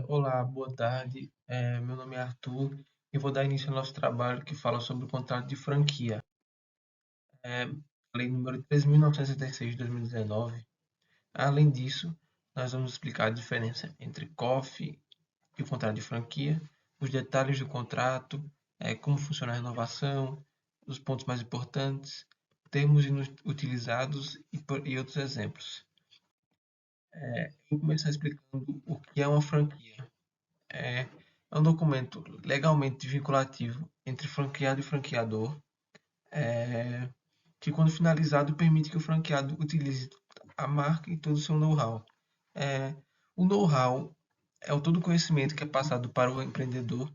Olá, boa tarde. Meu nome é Arthur e vou dar início ao nosso trabalho que fala sobre o contrato de franquia. É, a Lei número 13.966 de 2019. Além disso, nós vamos explicar a diferença entre COF e o contrato de franquia, os detalhes do contrato, como funciona a renovação, os pontos mais importantes, termos utilizados e outros exemplos. Vou começar explicando o que é uma franquia. É um documento legalmente vinculativo entre franqueado e franqueador, que, quando finalizado, permite que o franqueado utilize a marca e todo o seu know-how. É, o know-how é o todo o conhecimento que é passado para o empreendedor.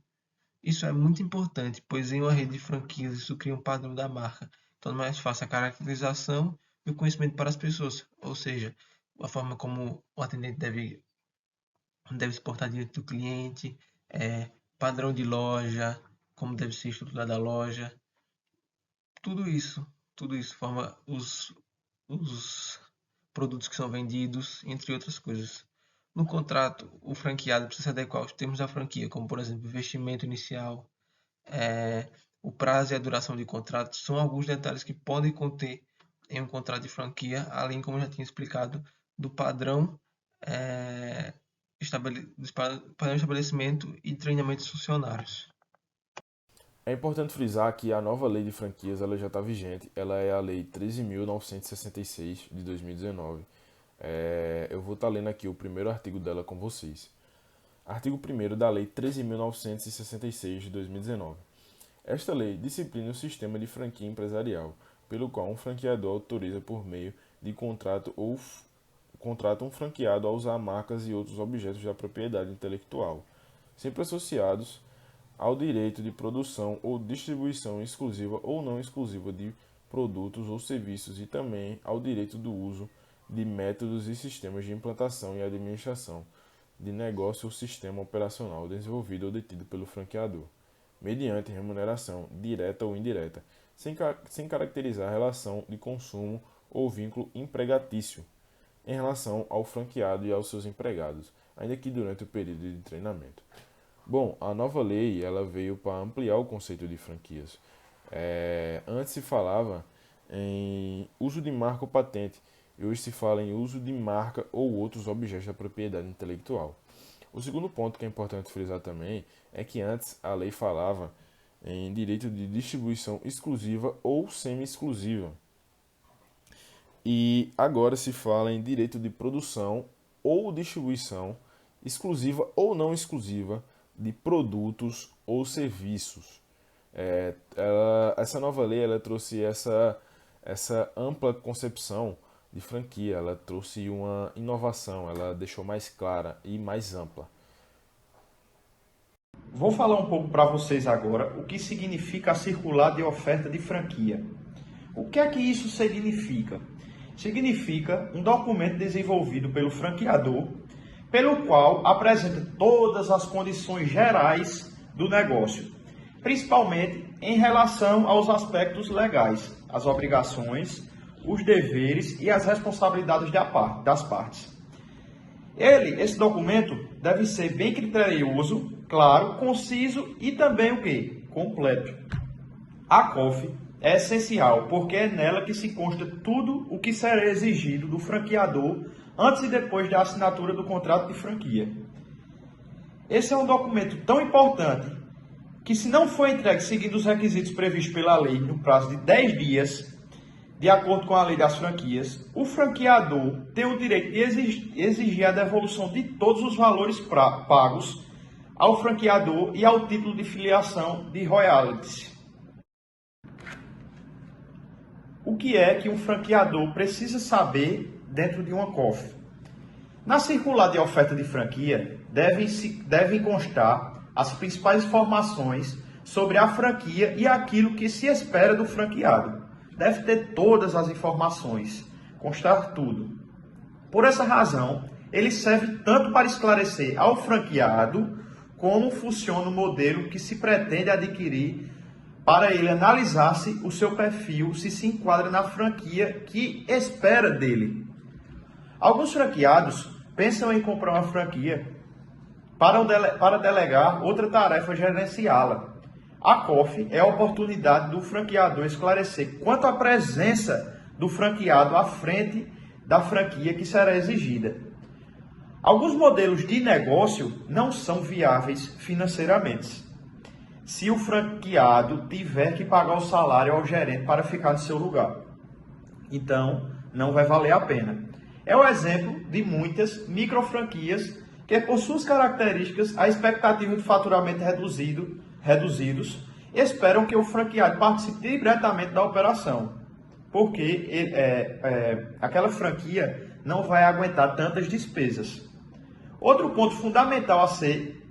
Isso é muito importante, pois em uma rede de franquias isso cria um padrão da marca. Então, é mais fácil a caracterização e o conhecimento para as pessoas, ou seja, a forma como o atendente deve se portar diante do cliente, padrão de loja, como deve ser estruturada a loja, tudo isso, tudo isso forma os produtos que são vendidos, entre outras coisas. No contrato, o franqueado precisa se adequar aos termos da franquia, como, por exemplo, investimento inicial, o prazo e a duração de contrato, são alguns detalhes que podem conter em um contrato de franquia, além, como eu já tinha explicado, do padrão, é, do padrão de estabelecimento e treinamento dos funcionários. É importante frisar que a nova lei de franquias ela já está vigente, ela é a Lei 13.966 de 2019. Eu vou estar lendo aqui o primeiro artigo dela com vocês. Artigo 1º da Lei 13.966 de 2019. Esta lei disciplina o sistema de franquia empresarial, pelo qual um franqueador autoriza por meio de contrato ou contrata um franqueado a usar marcas e outros objetos da propriedade intelectual, sempre associados ao direito de produção ou distribuição exclusiva ou não exclusiva de produtos ou serviços e também ao direito do uso de métodos e sistemas de implantação e administração de negócio ou sistema operacional desenvolvido ou detido pelo franqueador, mediante remuneração direta ou indireta, sem caracterizar a relação de consumo ou vínculo empregatício em relação ao franqueado e aos seus empregados, ainda que durante o período de treinamento. Bom, a nova lei ela veio para ampliar o conceito de franquias. Antes se falava em uso de marca ou patente, e hoje se fala em uso de marca ou outros objetos da propriedade intelectual. O segundo ponto que é importante frisar também é que antes a lei falava em direito de distribuição exclusiva ou semi-exclusiva. E agora se fala em direito de produção ou distribuição exclusiva ou não exclusiva de produtos ou serviços. Essa nova lei ela trouxe essa ampla concepção de franquia, ela trouxe uma inovação, ela deixou mais clara e mais ampla. Vou falar um pouco para vocês agora o que significa a circular de oferta de franquia. O que é que isso significa? Significa um documento desenvolvido pelo franqueador, pelo qual apresenta todas as condições gerais do negócio, principalmente em relação aos aspectos legais, as obrigações, os deveres e as responsabilidades das partes. Esse documento deve ser bem criterioso, claro, conciso e também o quê? Completo. A COF é essencial porque é nela que se consta tudo o que será exigido do franqueador antes e depois da assinatura do contrato de franquia. Esse é um documento tão importante que, se não for entregue seguindo os requisitos previstos pela lei no prazo de 10 dias, de acordo com a lei das franquias, o franqueador tem o direito de exigir a devolução de todos os valores pagos ao franqueador e ao título de filiação de royalties. O que é que um franqueador precisa saber dentro de uma COF? Na circular de oferta de franquia, devem constar as principais informações sobre a franquia e aquilo que se espera do franqueado. Deve ter todas as informações, constar tudo. Por essa razão, ele serve tanto para esclarecer ao franqueado como funciona o modelo que se pretende adquirir, para ele analisar se o seu perfil se enquadra na franquia que espera dele. Alguns franqueados pensam em comprar uma franquia para delegar outra tarefa gerenciá-la. A COF é a oportunidade do franqueador esclarecer quanto à presença do franqueado à frente da franquia que será exigida. Alguns modelos de negócio não são viáveis financeiramente, se o franqueado tiver que pagar o salário ao gerente para ficar no seu lugar. Então, não vai valer a pena. É o exemplo de muitas microfranquias que, por suas características, a expectativa de faturamento reduzidos, esperam que o franqueado participe diretamente da operação, porque aquela franquia não vai aguentar tantas despesas. Outro ponto fundamental a ser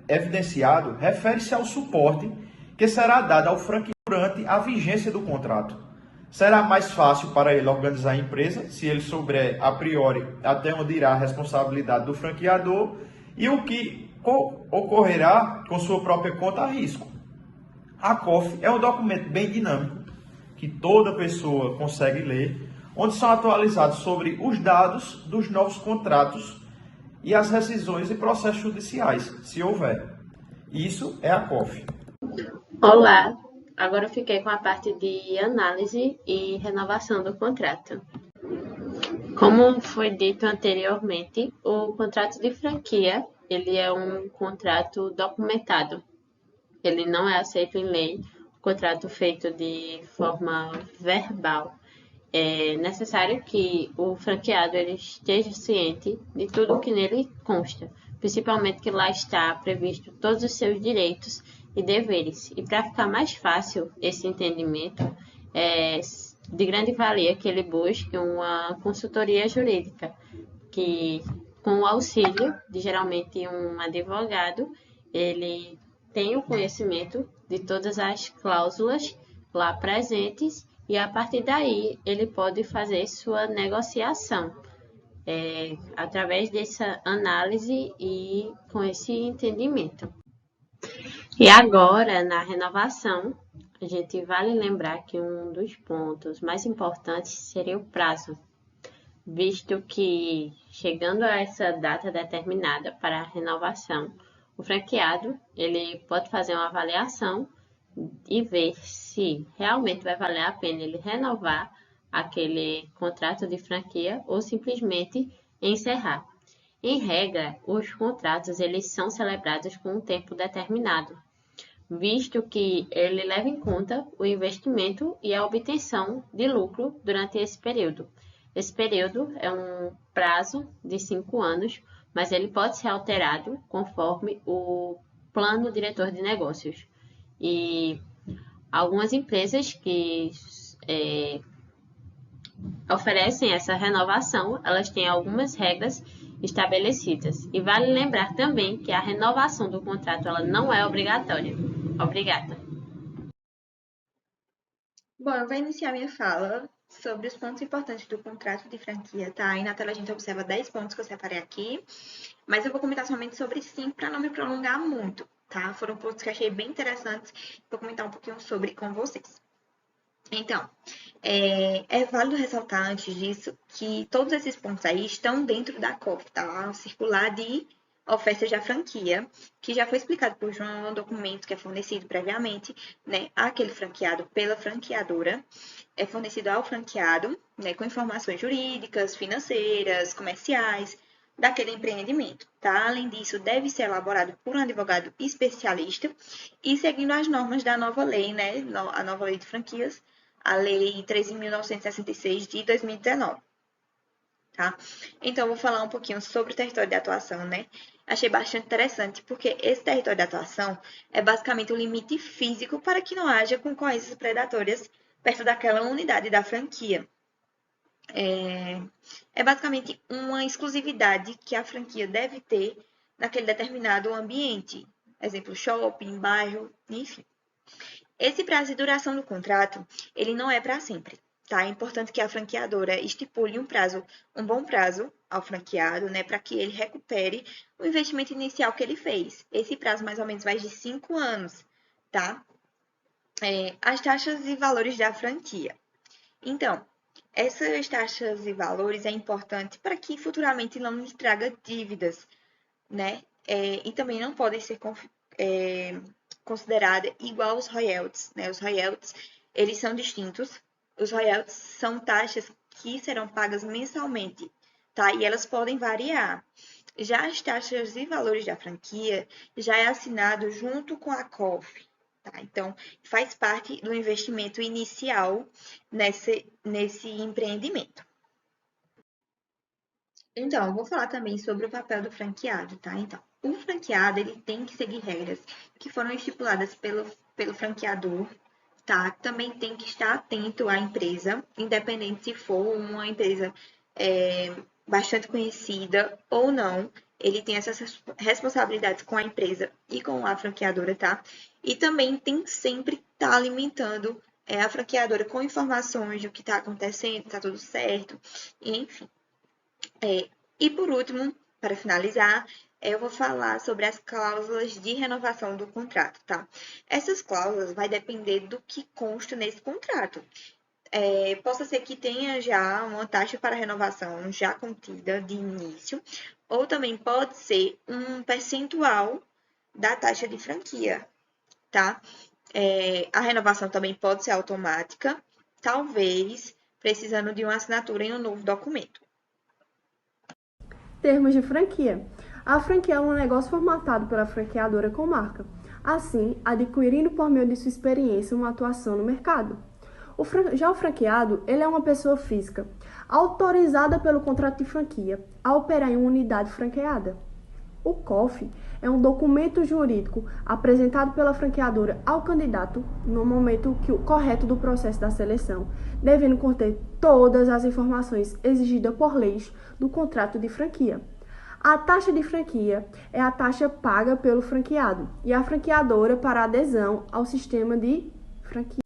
evidenciado refere-se ao suporte que será dado ao franqueado durante a vigência do contrato. Será mais fácil para ele organizar a empresa, se ele souber a priori até onde irá a responsabilidade do franqueador e o que ocorrerá com sua própria conta a risco. A COF é um documento bem dinâmico, que toda pessoa consegue ler, onde são atualizados sobre os dados dos novos contratos e as rescisões e processos judiciais, se houver. Isso é a COF. Olá, agora eu fiquei com a parte de análise e renovação do contrato. Como foi dito anteriormente, o contrato de franquia, ele é um contrato documentado. Ele não é aceito em lei, contrato feito de forma verbal. É necessário que o franqueado ele esteja ciente de tudo que nele consta, principalmente que lá está previsto todos os seus direitos e deveres. E para ficar mais fácil esse entendimento, é de grande valia que ele busque uma consultoria jurídica, que com o auxílio de geralmente um advogado, ele tem o conhecimento de todas as cláusulas lá presentes e a partir daí ele pode fazer sua negociação através dessa análise e com esse entendimento. E agora, na renovação, a gente vale lembrar que um dos pontos mais importantes seria o prazo, visto que, chegando a essa data determinada para a renovação, o franqueado ele pode fazer uma avaliação e ver se realmente vai valer a pena ele renovar aquele contrato de franquia ou simplesmente encerrar. Em regra, os contratos eles são celebrados com um tempo determinado, visto que ele leva em conta o investimento e a obtenção de lucro durante esse período. Esse período é um prazo de 5 anos, mas ele pode ser alterado conforme o plano diretor de negócios. E algumas empresas que oferecem essa renovação, elas têm algumas regras estabelecidas. E vale lembrar também que a renovação do contrato ela não é obrigatória. Obrigada. Bom, eu vou iniciar minha fala sobre os pontos importantes do contrato de franquia, tá? Aí na tela a gente observa 10 pontos que eu separei aqui, mas eu vou comentar somente sobre 5 para não me prolongar muito, tá? Foram pontos que eu achei bem interessantes, vou comentar um pouquinho sobre com vocês. Então, é válido ressaltar antes disso que todos esses pontos aí estão dentro da COF, tá? O circular de ofertas da franquia, que já foi explicado por João, um documento que é fornecido previamente, né, àquele franqueado pela franqueadora, é fornecido ao franqueado, né, com informações jurídicas, financeiras, comerciais, daquele empreendimento, tá? Além disso, deve ser elaborado por um advogado especialista e seguindo as normas da nova lei, né, a nova lei de franquias, a Lei 13.966 de 2019, tá? Então, eu vou falar um pouquinho sobre o território de atuação, né? Achei bastante interessante, porque esse território de atuação é basicamente o limite físico para que não haja concorrências predatórias perto daquela unidade da franquia. É basicamente uma exclusividade que a franquia deve ter naquele determinado ambiente. Exemplo, shopping, bairro, enfim. Esse prazo de duração do contrato, ele não é para sempre, tá? É importante que a franqueadora estipule um bom prazo ao franqueado, né, para que ele recupere o investimento inicial que ele fez. Esse prazo mais ou menos vai de 5 anos, tá? As taxas e valores da franquia. Então, essas taxas e valores é importante para que futuramente não nos traga dívidas, né? E também não podem ser considerada igual aos royalties, né? Os royalties, eles são distintos. Os royalties são taxas que serão pagas mensalmente, tá? E elas podem variar. Já as taxas e valores da franquia já é assinado junto com a COF, tá? Então, faz parte do investimento inicial nesse empreendimento. Então, eu vou falar também sobre o papel do franqueado, tá? Então, o franqueado, ele tem que seguir regras que foram estipuladas pelo franqueador, tá? Também tem que estar atento à empresa, independente se for uma empresa bastante conhecida ou não. Ele tem essas responsabilidades com a empresa e com a franqueadora, tá? E também tem sempre estar alimentando a franqueadora com informações do que está acontecendo, está tudo certo, enfim. E por último, para finalizar, eu vou falar sobre as cláusulas de renovação do contrato, tá? Essas cláusulas vai depender do que consta nesse contrato. Possa ser que tenha já uma taxa para renovação já contida de início, ou também pode ser um percentual da taxa de franquia, tá? A renovação também pode ser automática, talvez precisando de uma assinatura em um novo documento. Termos de franquia. A franquia é um negócio formatado pela franqueadora com marca, assim, adquirindo por meio de sua experiência uma atuação no mercado. Já o franqueado, ele é uma pessoa física, autorizada pelo contrato de franquia, a operar em uma unidade franqueada. O COF é um documento jurídico apresentado pela franqueadora ao candidato no momento correto do processo da seleção, devendo conter todas as informações exigidas por leis do contrato de franquia. A taxa de franquia é a taxa paga pelo franqueado e a franqueadora para adesão ao sistema de franquia.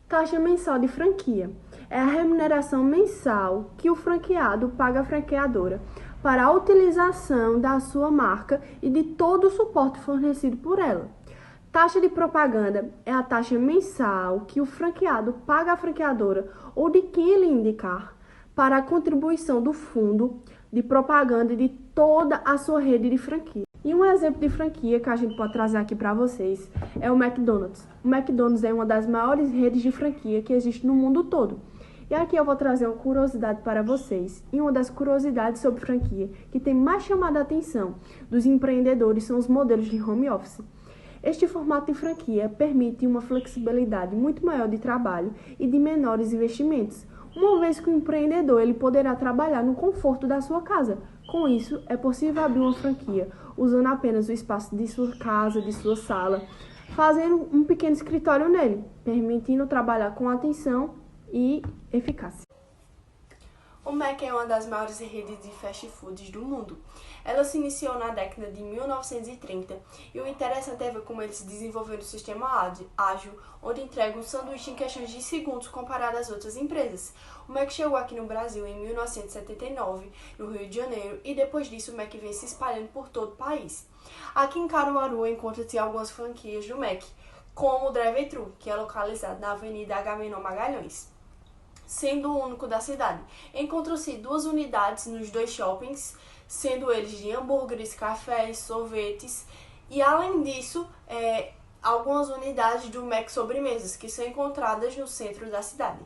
Taxa mensal de franquia é a remuneração mensal que o franqueado paga à franqueadora para a utilização da sua marca e de todo o suporte fornecido por ela. Taxa de propaganda é a taxa mensal que o franqueado paga à franqueadora ou de quem ele indicar para a contribuição do fundo de propaganda e de toda a sua rede de franquia. E um exemplo de franquia que a gente pode trazer aqui para vocês é o McDonald's. O McDonald's é uma das maiores redes de franquia que existe no mundo todo. E aqui eu vou trazer uma curiosidade para vocês. E uma das curiosidades sobre franquia que tem mais chamado a atenção dos empreendedores são os modelos de home office. Este formato de franquia permite uma flexibilidade muito maior de trabalho e de menores investimentos, uma vez que o empreendedor ele poderá trabalhar no conforto da sua casa. Com isso, é possível abrir uma franquia usando apenas o espaço de sua casa, de sua sala, fazendo um pequeno escritório nele, permitindo trabalhar com atenção e eficácia. O Mac é uma das maiores redes de fast foods do mundo. Ela se iniciou na década de 1930 e o interessante é ver como eles desenvolveram um sistema ágil, onde entrega um sanduíche em questões de segundos comparado às outras empresas. O Mac chegou aqui no Brasil em 1979, no Rio de Janeiro, e depois disso o Mac vem se espalhando por todo o país. Aqui em Caruaru encontra-se algumas franquias do Mac, como o Drive-Thru, que é localizado na Avenida Agamenon Magalhães, sendo o único da cidade. Encontram-se 2 unidades nos 2 shoppings, sendo eles de hambúrgueres, cafés, sorvetes e, além disso, algumas unidades do Mac Sobremesas, que são encontradas no centro da cidade.